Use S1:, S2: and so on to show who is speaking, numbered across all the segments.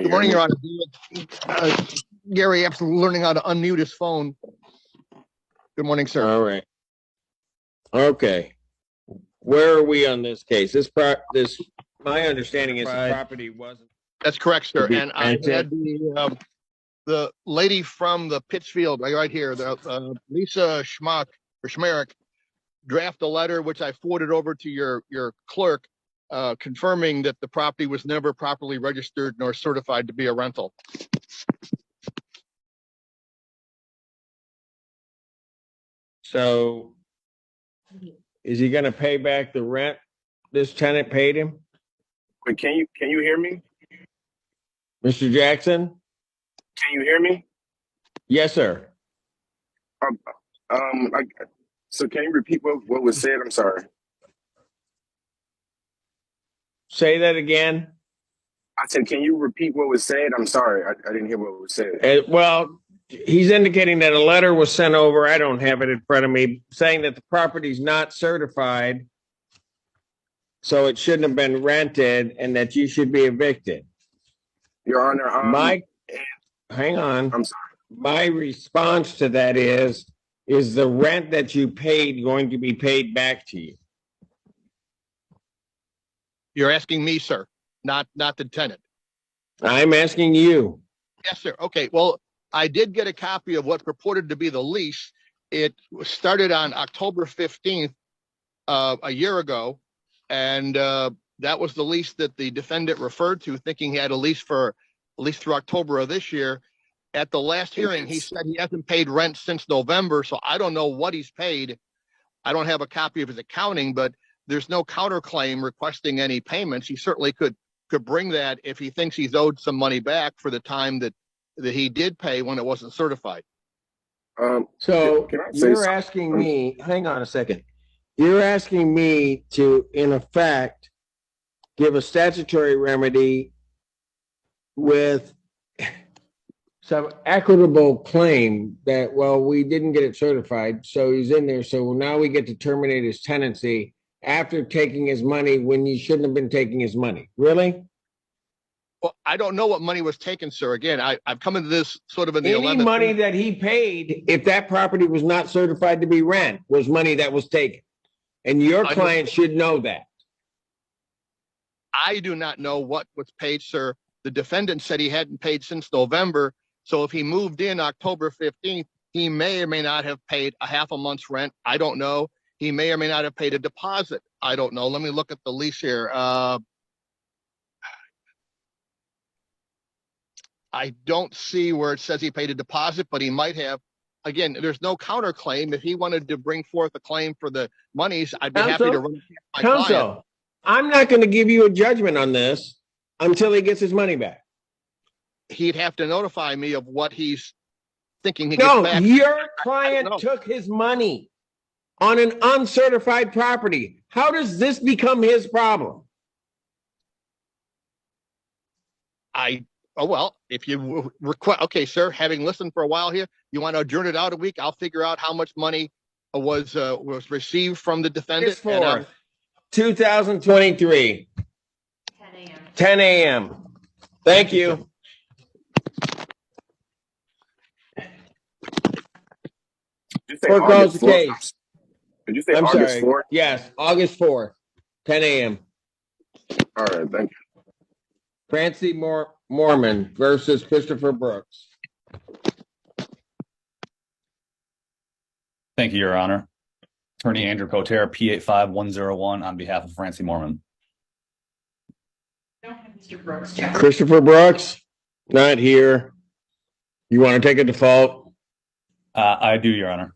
S1: Good morning, Your Honor. Gary, after learning how to unmute his phone. Good morning, sir.
S2: All right. Okay. Where are we on this case? My understanding is the property wasn't.
S1: That's correct, sir. And I had the lady from the Pittsfield right here, the Lisa Schmerich, draft a letter which I forwarded over to your clerk, confirming that the property was never properly registered nor certified to be a rental.
S2: So is he going to pay back the rent this tenant paid him?
S3: But can you hear me?
S2: Mr. Jackson?
S3: Can you hear me?
S2: Yes, sir.
S3: So can you repeat what was said? I'm sorry.
S2: Say that again.
S3: I said, can you repeat what was said? I'm sorry. I didn't hear what was said.
S2: Well, he's indicating that a letter was sent over. I don't have it in front of me, saying that the property's not certified, so it shouldn't have been rented, and that you should be evicted.
S3: Your Honor,
S2: hang on.
S3: I'm sorry.
S2: My response to that is the rent that you paid going to be paid back to you?
S1: You're asking me, sir, not the tenant.
S2: I'm asking you.
S1: Yes, sir. Okay. Well, I did get a copy of what purported to be the lease. It started on October 15th, a year ago. And that was the lease that the defendant referred to, thinking he had a lease for at least through October of this year. At the last hearing, he said he hasn't paid rent since November. So I don't know what he's paid. I don't have a copy of his accounting, but there's no counterclaim requesting any payments. He certainly could bring that if he thinks he's owed some money back for the time that he did pay when it wasn't certified.
S2: So you're asking me, hang on a second. You're asking me to, in effect, give a statutory remedy with some equitable claim that, well, we didn't get it certified, so he's in there. So now we get to terminate his tenancy after taking his money when you shouldn't have been taking his money. Really?
S1: Well, I don't know what money was taken, sir. Again, I've come into this sort of in the
S2: Any money that he paid, if that property was not certified to be rent, was money that was taken. And your client should know that.
S1: I do not know what was paid, sir. The defendant said he hadn't paid since November. So if he moved in October 15th, he may or may not have paid a half a month's rent. I don't know. He may or may not have paid a deposit. I don't know. Let me look at the lease here. I don't see where it says he paid a deposit, but he might have. Again, there's no counterclaim. If he wanted to bring forth a claim for the monies, I'd be happy to run it my client.
S2: I'm not going to give you a judgment on this until he gets his money back.
S1: He'd have to notify me of what he's thinking he gets back.
S2: No, your client took his money on an uncertified property. How does this become his problem?
S1: Well, if you request, okay, sir, having listened for a while here, you want to adjourn it out a week? I'll figure out how much money was received from the defendant.
S2: August 4th, 2023.
S4: 10 a.m.
S2: 10 a.m. Thank you. Court calls the case.
S3: Did you say
S2: I'm
S3: August
S2: sorry.
S3: 4th?
S2: Yes, August 4th, 10 a.m.
S3: All right, thank you.
S2: Francie Mormon versus Christopher Brooks.
S5: Thank you, Your Honor. Attorney Andrew Cotere, P85101, on behalf of Francie Mormon.
S4: Don't have Mr. Brooks.
S2: Christopher Brooks, not here. You want to take a default?
S5: I do, Your Honor.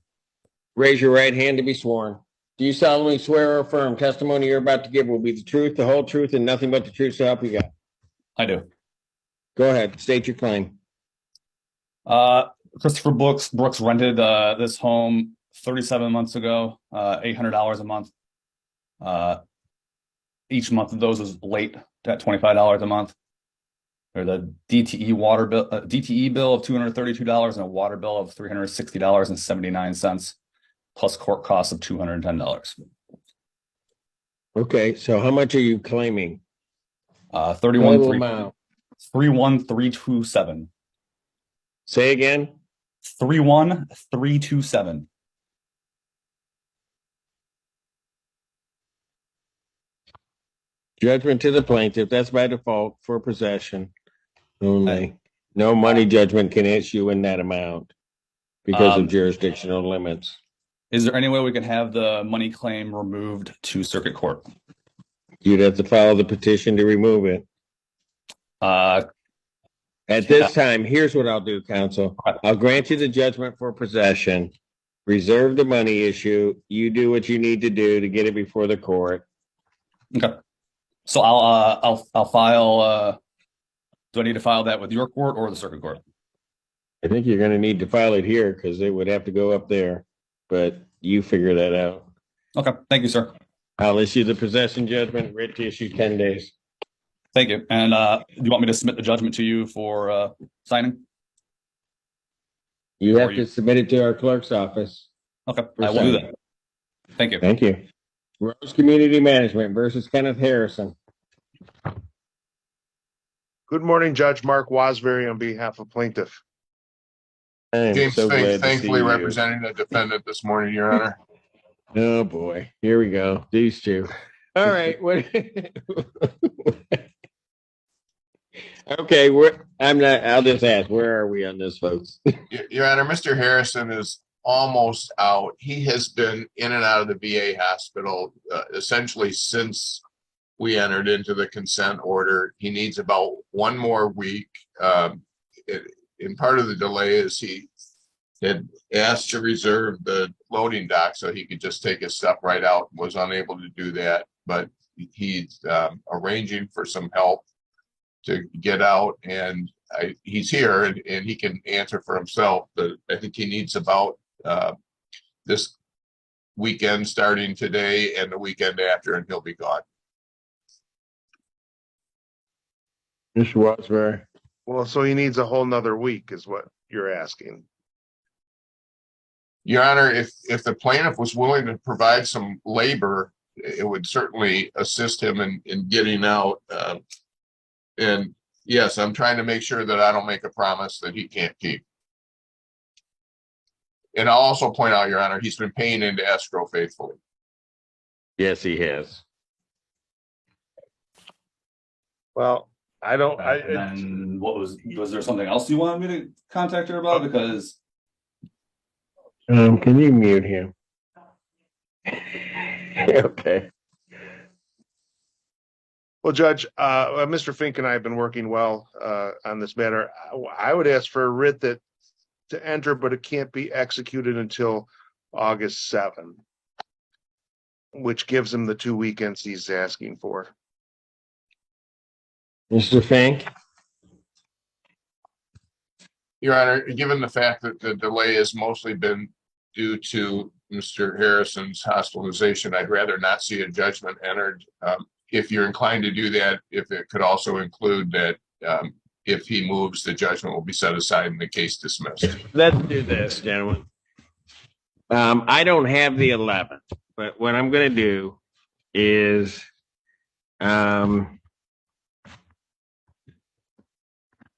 S2: Raise your right hand to be sworn. Do you solemnly swear or affirm testimony you're about to give will be the truth, the whole truth, and nothing but the truth, so help you God?
S5: I do.
S2: Go ahead. State your claim.
S5: Christopher Brooks rented this home 37 months ago, $800 a month. Each month of those was late at $25 a month. There's a DTE water bill, DTE bill of $232 and a water bill of $360.79, plus court costs of $210.
S2: Okay, so how much are you claiming?
S5: 31,300. 31327.
S2: Say again.
S5: 31327.
S2: Judgment to the plaintiff. That's by default for possession only. No money judgment can issue in that amount because of jurisdictional limits.
S5: Is there any way we can have the money claim removed to circuit court?
S2: You'd have to file the petition to remove it. At this time, here's what I'll do, counsel. I'll grant you the judgment for possession, reserve the money issue. You do what you need to do to get it before the court.
S5: Okay. So I'll file. Do I need to file that with your court or the circuit court?
S2: I think you're going to need to file it here because it would have to go up there, but you figure that out.
S5: Okay. Thank you, sir.
S2: I'll issue the possession judgment, writ to issue 10 days.
S5: Thank you. And do you want me to submit the judgment to you for signing?
S2: You have to submit it to our clerk's office.
S5: Okay, I will do that. Thank you.
S2: Thank you. Rose Community Management versus Kenneth Harrison.
S6: Good morning, Judge Mark Wasbury on behalf of plaintiff.
S7: James
S2: so glad
S7: Fink,
S2: to
S7: thankfully
S2: see you.
S7: representing the defendant this morning, Your Honor.
S2: Oh boy, here we go. These two. All right. What? Okay, I'll just ask, where are we on this, folks?
S7: Your Honor, Mr. Harrison is almost out. He has been in and out of the VA hospital essentially since we entered into the consent order. He needs about one more week. And part of the delay is he had asked to reserve the loading dock so he could just take his stuff right out, was unable to do that, but he's arranging for some help to get out, and he's here and he can answer for himself, but I think he needs about this weekend starting today and the weekend after, and he'll be gone.
S2: Mr. Wasbury.
S6: Well, so he needs a whole nother week is what you're asking.
S7: Your Honor, if the plaintiff was willing to provide some labor, it would certainly assist him in getting out. And yes, I'm trying to make sure that I don't make a promise that he can't keep. And I'll also point out, Your Honor, he's been paying into escrow faithfully.
S2: Yes, he has.
S6: Well, I don't.
S5: And what was there something else you wanted me to contact her about? Because
S2: can you mute him? Okay.
S6: Well, Judge, Mr. Fink and I have been working well on this matter. I would ask for a writ to enter, but it can't be executed until August 7, which gives him the 2 weekends he's asking for.
S2: Mr. Fink?
S7: Your Honor, given the fact that the delay has mostly been due to Mr. Harrison's hospitalization, I'd rather not see a judgment entered. If you're inclined to do that, if it could also include that if he moves, the judgment will be set aside and the case dismissed.
S2: Let's do this, gentlemen. I don't have the 11th, but what I'm going to do is a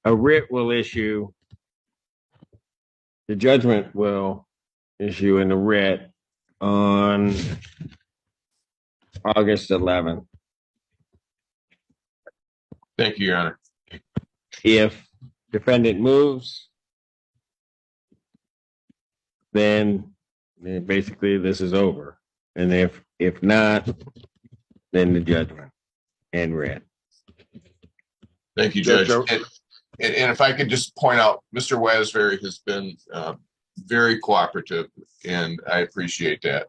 S2: writ will issue, the judgment will issue in the writ on August 11th.
S7: Thank you, Your Honor.
S2: If defendant moves, then basically this is over. And if not, then the judgment and writ.
S7: Thank you, Judge. And if I could just point out, Mr. Wasbury has been very cooperative, and I appreciate that.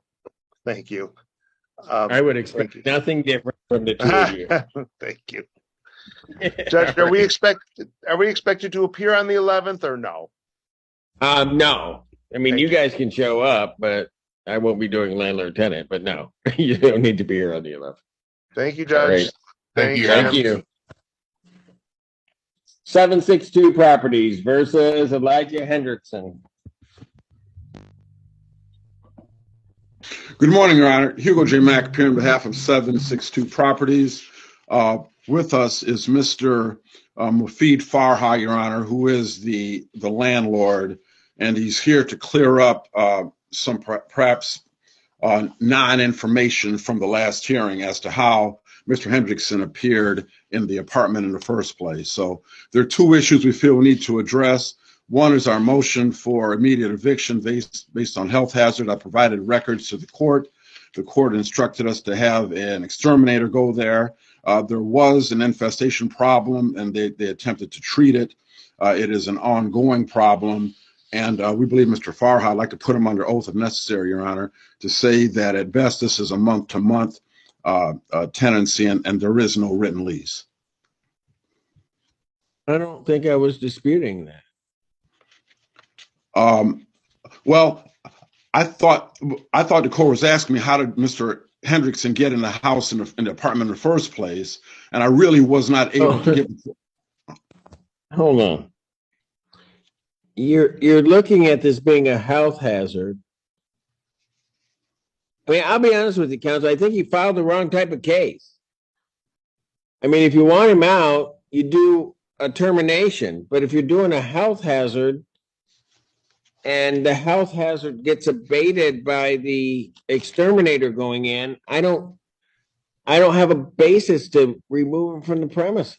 S6: Thank you.
S2: I would expect nothing different from the two of you.
S6: Thank you. Judge, are we expected to appear on the 11th or no?
S2: No. I mean, you guys can show up, but I won't be doing landlord tenant, but no, you don't need to be here on the 11th.
S6: Thank you, Judge.
S2: Right.
S7: Thank you.
S2: Thank you. 762 Properties versus Elijah Hendrickson.
S8: Good morning, Your Honor. Hugo J. Mack, appearing on behalf of 762 Properties. with us is Mr. Mufid Farha, Your Honor, who is the landlord, and he's here to clear up some perhaps non-information from the last hearing as to how Mr. Hendrickson appeared in the apartment in the first place. So there are two issues we feel we need to address. One is our motion for immediate eviction based on health hazard. I provided records to the court. The court instructed us to have an exterminator go there. There was an infestation problem, and they attempted to treat it. It is an ongoing problem. And we believe Mr. Farha, I'd like to put him under oath if necessary, Your Honor, to say that at best this is a month-to-month tenancy, and there is no written lease.
S2: I don't think I was disputing that.
S8: Well, I thought the court was asking me how did Mr. Hendrickson get in the house in the apartment in the first place, and I really was not able to give.
S2: Hold on. You're looking at this being a health hazard. I mean, I'll be honest with you, counsel. I think you filed the wrong type of case. I mean, if you want him out, you do a termination. But if you're doing a health hazard and the health hazard gets abated by the exterminator going in, I don't have a basis to remove him from the premises.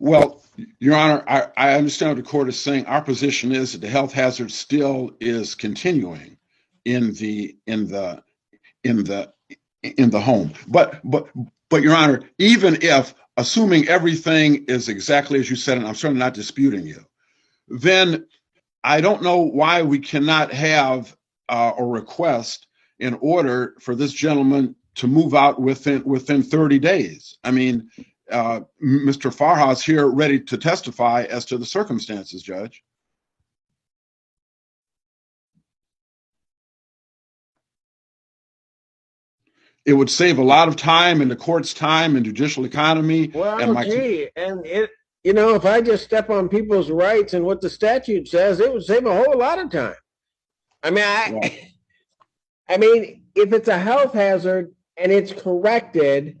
S8: Well, Your Honor, I understand what the court is saying. Our position is that the health hazard still is continuing in the home. But Your Honor, even if, assuming everything is exactly as you said, and I'm certainly not disputing you, then I don't know why we cannot have a request in order for this gentleman to move out within 30 days. I mean, Mr. Farha is here ready to testify as to the circumstances, Judge. It would save a lot of time in the court's time and judicial economy.
S2: Well, if I just step on people's rights and what the statute says, it would save a whole lot of time. I mean, I mean, if it's a health hazard and it's corrected,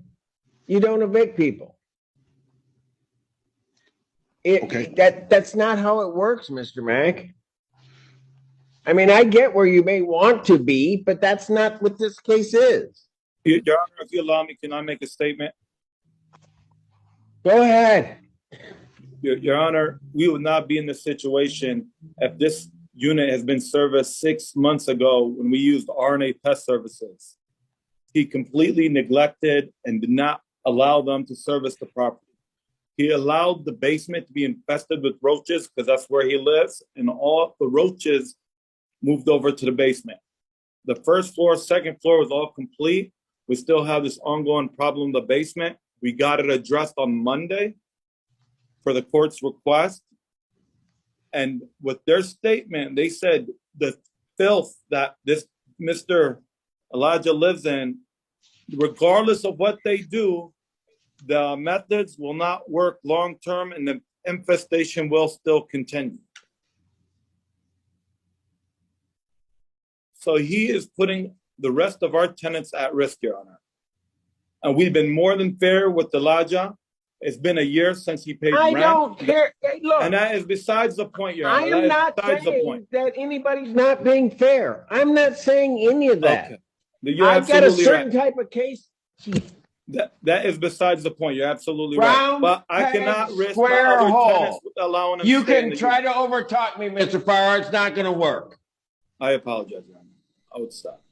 S2: you don't evict people. That's not how it works, Mr. Mack. I mean, I get where you may want to be, but that's not what this case is.
S9: Your Honor, if you allow me, can I make a statement?
S2: Go ahead.
S9: Your Honor, we would not be in this situation if this unit has been serviced 6 months ago when we used RNA Pest Services. He completely neglected and did not allow them to service the property. He allowed the basement to be infested with roaches because that's where he lives, and all the roaches moved over to the basement. The first floor, second floor was all complete. We still have this ongoing problem in the basement. We got it addressed on Monday for the court's request. And with their statement, they said the filth that this Mr. Elijah lives in, regardless of what they do, the methods will not work long-term and the infestation will still continue. So he is putting the rest of our tenants at risk, Your Honor. And we've been more than fair with Elijah. It's been a year since he paid rent.
S2: I don't care. Hey, look,
S9: and that is besides the point, Your Honor.
S2: I am not saying that anybody's not being fair. I'm not saying any of that.
S9: Okay.
S2: I've got a certain type of case.
S9: That is besides the point. You're absolutely right. But I cannot risk my other tenants with allowing them
S2: You can try to overtalk me, Mr. Farrar. It's not going to work.
S9: I apologize, Your Honor. I would stop.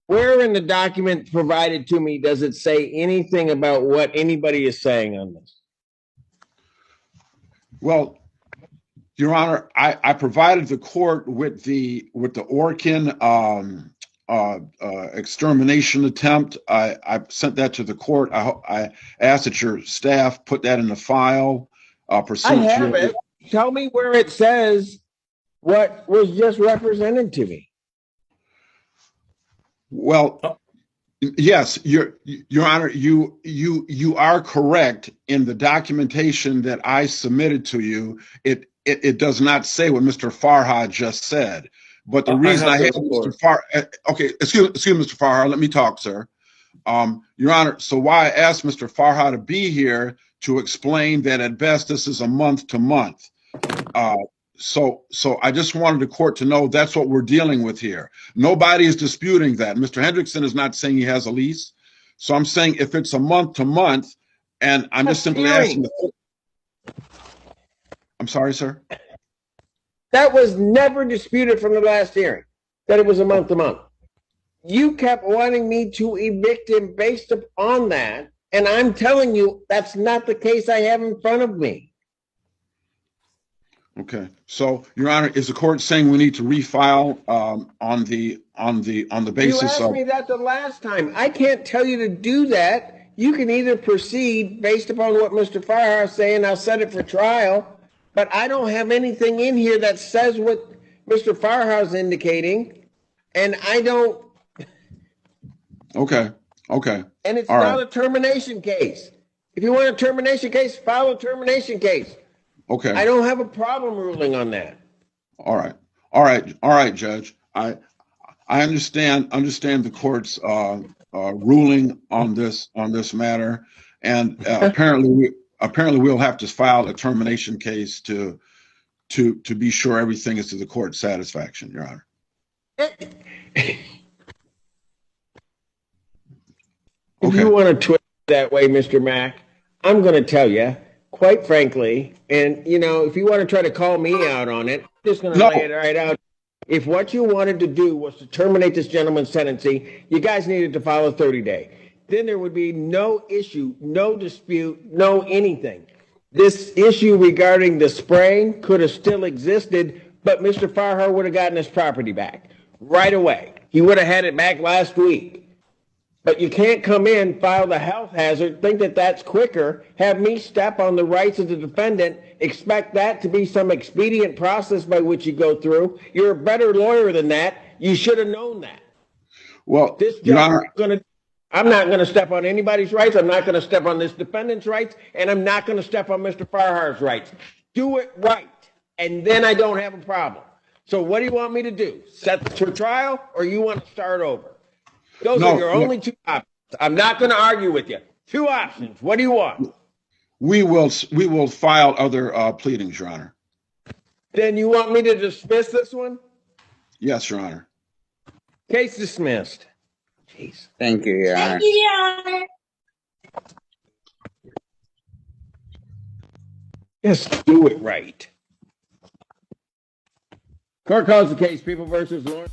S2: Where in the document provided to me does it say anything about what anybody is saying on this?
S8: Well, Your Honor, I provided the court with the Orkin extermination attempt. I sent that to the court. I asked that your staff put that in the file.
S2: I have it. Tell me where it says what was just represented to me.
S8: Well, yes, Your Honor, you are correct in the documentation that I submitted to you. it does not say what Mr. Farhad just said. But the
S9: I
S8: reason I
S9: have the
S8: had
S9: report.
S8: Mr. Okay, excuse me, Mr. Farhad, let me talk, sir. Your Honor, so why I asked Mr. Farhad to be here to explain that at best this is a month to month. So I just wanted the court to know that's what we're dealing with here. Nobody is disputing that. Mr. Hendrickson is not saying he has a lease. So I'm saying if it's a month to month, and I'm just simply asking. I'm sorry, sir.
S2: That was never disputed from the last hearing, that it was a month to month. You kept wanting me to evict him based upon that, and I'm telling you that's not the case I have in front of me.
S8: Okay. So, Your Honor, is the court saying we need to refile on the basis
S2: You asked
S8: of?
S2: me that the last time. I can't tell you to do that. You can either proceed based upon what Mr. Farhar is saying. I'll set it for trial, but I don't have anything in here that says what Mr. Farhar is indicating, and I don't.
S8: Okay. Okay.
S2: And it's
S8: All
S2: not
S8: right.
S2: a termination case. If you want a termination case, file a termination case.
S8: Okay.
S2: I don't have a problem ruling on that.
S8: All right. All right. All right, Judge. I understand the court's ruling on this matter, and apparently we'll have to file a termination case to be sure everything is to the court's satisfaction, Your Honor.
S2: If you want to twist it that way, Mr. Mack, I'm going to tell you, quite frankly, and if you want to try to call me out on it, I'm just going to lay it right out. If what you wanted to do was to terminate this gentleman's tenancy, you guys needed to file a 30-day. Then there would be no issue, no dispute, no anything. This issue regarding the spraying could have still existed, but Mr. Farhar would have gotten his property back right away. He would have had it back last week. But you can't come in, file the health hazard, think that that's quicker, have me step on the rights of the defendant, expect that to be some expedient process by which you go through. You're a better lawyer than that. You should have known that.
S8: Well,
S2: this
S8: Your Honor,
S2: I'm not going to step on anybody's rights. I'm not going to step on this defendant's rights, and I'm not going to step on Mr. Farhar's rights. Do it right, and then I don't have a problem. So what do you want me to do? Set for trial, or you want to start over? Those are your only two options. I'm not going to argue with you. Two options. What do you want?
S8: We will file other pleadings, Your Honor.
S2: Then you want me to dismiss this one?
S8: Yes, Your Honor.
S2: Case dismissed. Jeez.
S10: Thank you, Your Honor.
S4: Thank you, Your Honor.
S2: Just do it right. Court calls the case, People versus Lawrence.